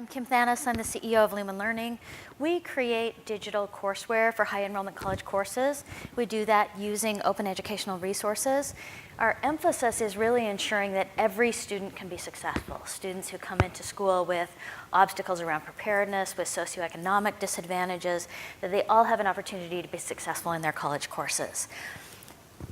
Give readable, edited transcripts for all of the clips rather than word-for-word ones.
I'm Kim Thanis. I'm the CEO of Lumen Learning. We create digital courseware for high enrollment college courses. We do that using open educational resources. Our emphasis is really ensuring that every student can be successful. Students who come into school with obstacles around preparedness, with socioeconomic disadvantages, that they all have an opportunity to be successful in their college courses.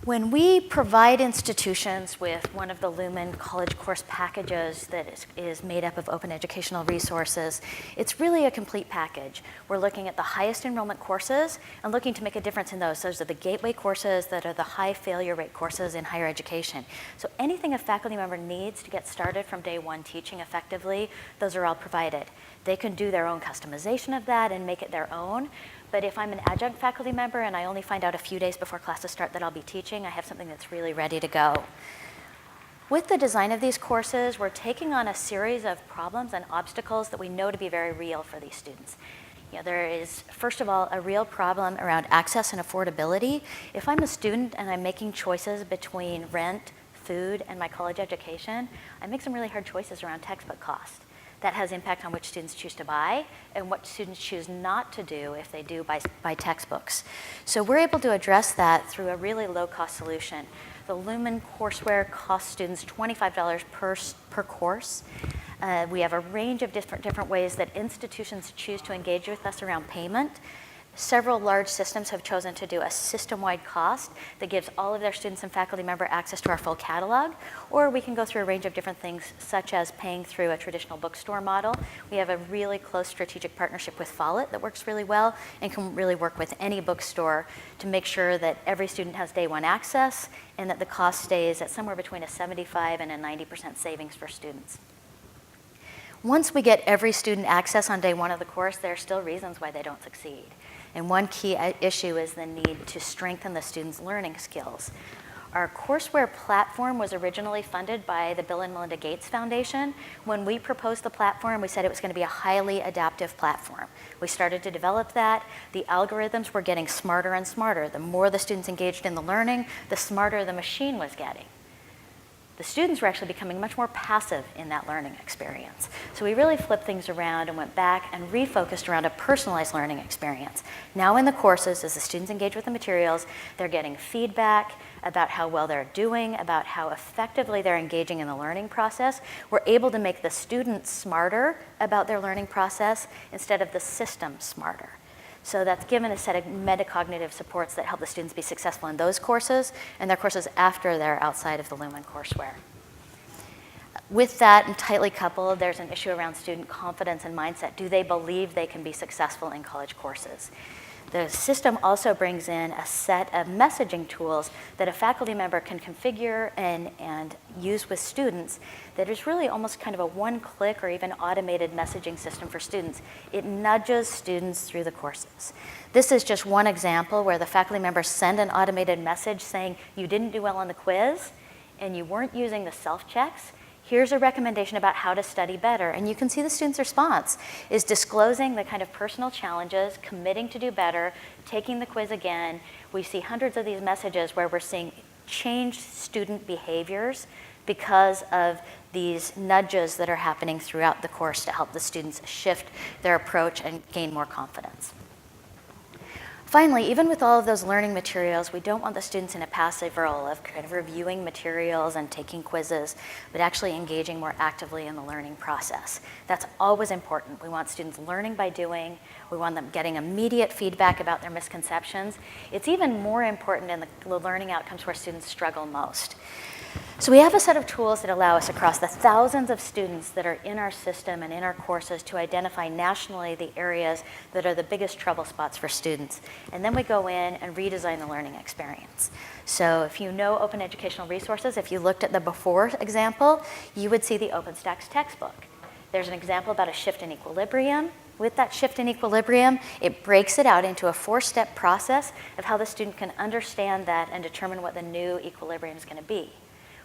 When we provide institutions with one of the Lumen college course packages that is made up of open educational resources, it's really a complete package. We're looking at the highest enrollment courses and looking to make a difference in those. Those are the gateway courses that are the high failure rate courses in higher education. So anything a faculty member needs to get started from day one teaching effectively, those are all provided. They can do their own customization of that and make it their own. But if I'm an adjunct faculty member and I only find out a few days before classes start that I'll be teaching, I have something that's really ready to go. With the design of these courses, we're taking on a series of problems and obstacles that we know to be very real for these students. There is, first of all, a real problem around access and affordability. If I'm a student and I'm making choices between rent, food, and my college education, I make some really hard choices around textbook cost. That has impact on which students choose to buy and what students choose not to do if they do buy textbooks. So we're able to address that through a really low-cost solution. The Lumen courseware costs students $25 per course. We have a range of different ways that institutions choose to engage with us around payment. Several large systems have chosen to do a system-wide cost that gives all of their students and faculty member access to our full catalog, or we can go through a range of different things, such as paying through a traditional bookstore model. We have a really close strategic partnership with Follett that works really well and can really work with any bookstore to make sure that every student has day one access and that the cost stays at somewhere between a 75 and a 90% savings for students. Once we get every student access on day one of the course, there are still reasons why they don't succeed. And one key issue is the need to strengthen the students' learning skills. Our courseware platform was originally funded by the Bill and Melinda Gates Foundation. When we proposed the platform, we said it was going to be a highly adaptive platform. We started to develop that. The algorithms were getting smarter and smarter. The more the students engaged in the learning, the smarter the machine was getting. The students were actually becoming much more passive in that learning experience. So we really flipped things around and went back and refocused around a personalized learning experience. Now in the courses, as the students engage with the materials, they're getting feedback about how well they're doing, about how effectively they're engaging in the learning process. We're able to make the students smarter about their learning process instead of the system smarter. So that's given a set of metacognitive supports that help the students be successful in those courses and their courses after they're outside of the Lumen courseware. With that, and tightly coupled, there's an issue around student confidence and mindset. Do they believe they can be successful in college courses? The system also brings in a set of messaging tools that a faculty member can configure and use with students that is really almost kind of a one-click or even automated messaging system for students. It nudges students through the courses. This is just one example where the faculty members send an automated message saying you didn't do well on the quiz and you weren't using the self-checks. Here's a recommendation about how to study better. And you can see the student's response is disclosing the kind of personal challenges, committing to do better, taking the quiz again. We see hundreds of these messages where we're seeing changed student behaviors because of these nudges that are happening throughout the course to help the students shift their approach and gain more confidence. Finally, even with all of those learning materials, we don't want the students in a passive role of kind of reviewing materials and taking quizzes, but actually engaging more actively in the learning process. That's always important. We want students learning by doing. We want them getting immediate feedback about their misconceptions. It's even more important in the learning outcomes where students struggle most. So we have a set of tools that allow us across the thousands of students that are in our system and in our courses to identify nationally the areas that are the biggest trouble spots for students. And then we go in and redesign the learning experience. So if you know open educational resources, if you looked at the before example, you would see the OpenStax textbook. There's an example about a shift in equilibrium. With that shift in equilibrium, it breaks it out into a 4-step process of how the student can understand that and determine what the new equilibrium is going to be.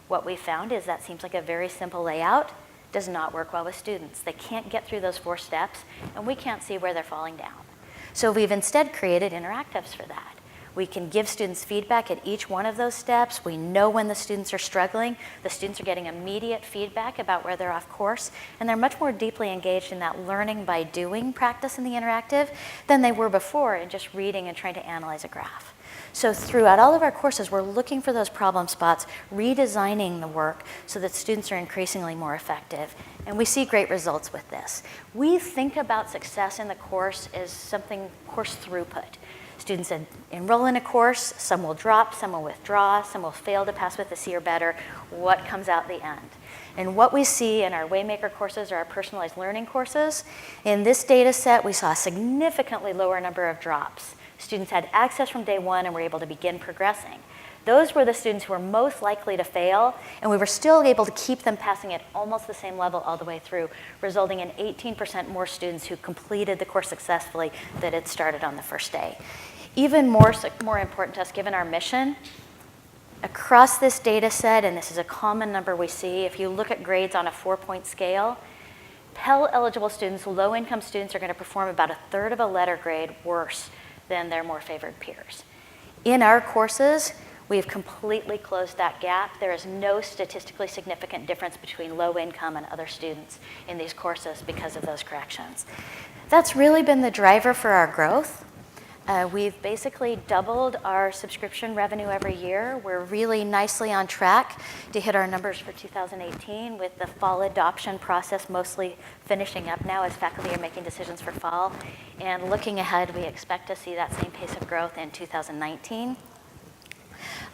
What we found is that seems like a very simple layout, does not work well with students. They can't get through those 4 steps, and we can't see where they're falling down. So we've instead created interactives for that. We can give students feedback at each one of those steps. We know when the students are struggling. The students are getting immediate feedback about where they're off course, and they're much more deeply engaged in that learning by doing practice in the interactive than they were before in just reading and trying to analyze a graph. So throughout all of our courses, we're looking for those problem spots, redesigning the work so that students are increasingly more effective. And we see great results with this. We think about success in the course as something course throughput. Students enroll in a course, some will drop, some will withdraw, some will fail to pass with a C or better. What comes out the end? And what we see in our Waymaker courses or our personalized learning courses, in this data set, we saw a significantly lower number of drops. Students had access from day one and were able to begin progressing. Those were the students who were most likely to fail, and we were still able to keep them passing at almost the same level all the way through, resulting in 18% more students who completed the course successfully than had started on the first day. Even more important to us, given our mission, across this data set, and this is a common number we see, if you look at grades on a 4-point scale, Pell-eligible students, low-income students, are going to perform about 1/3 of a letter grade worse than their more favored peers. In our courses, we have completely closed that gap. There is no statistically significant difference between low income and other students in these courses because of those corrections. That's really been the driver for our growth. We've basically doubled our subscription revenue every year. We're really nicely on track to hit our numbers for 2018 with the fall adoption process mostly finishing up now as faculty are making decisions for fall. And looking ahead, we expect to see that same pace of growth in 2019.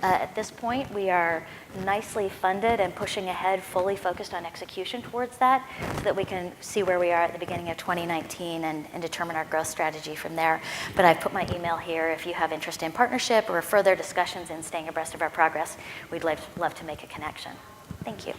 At this point, we are nicely funded and pushing ahead, fully focused on execution towards that, so that we can see where we are at the beginning of 2019 and determine our growth strategy from there. But I've put my email here. If you have interest in partnership or further discussions in staying abreast of our progress, we'd love to make a connection. Thank you.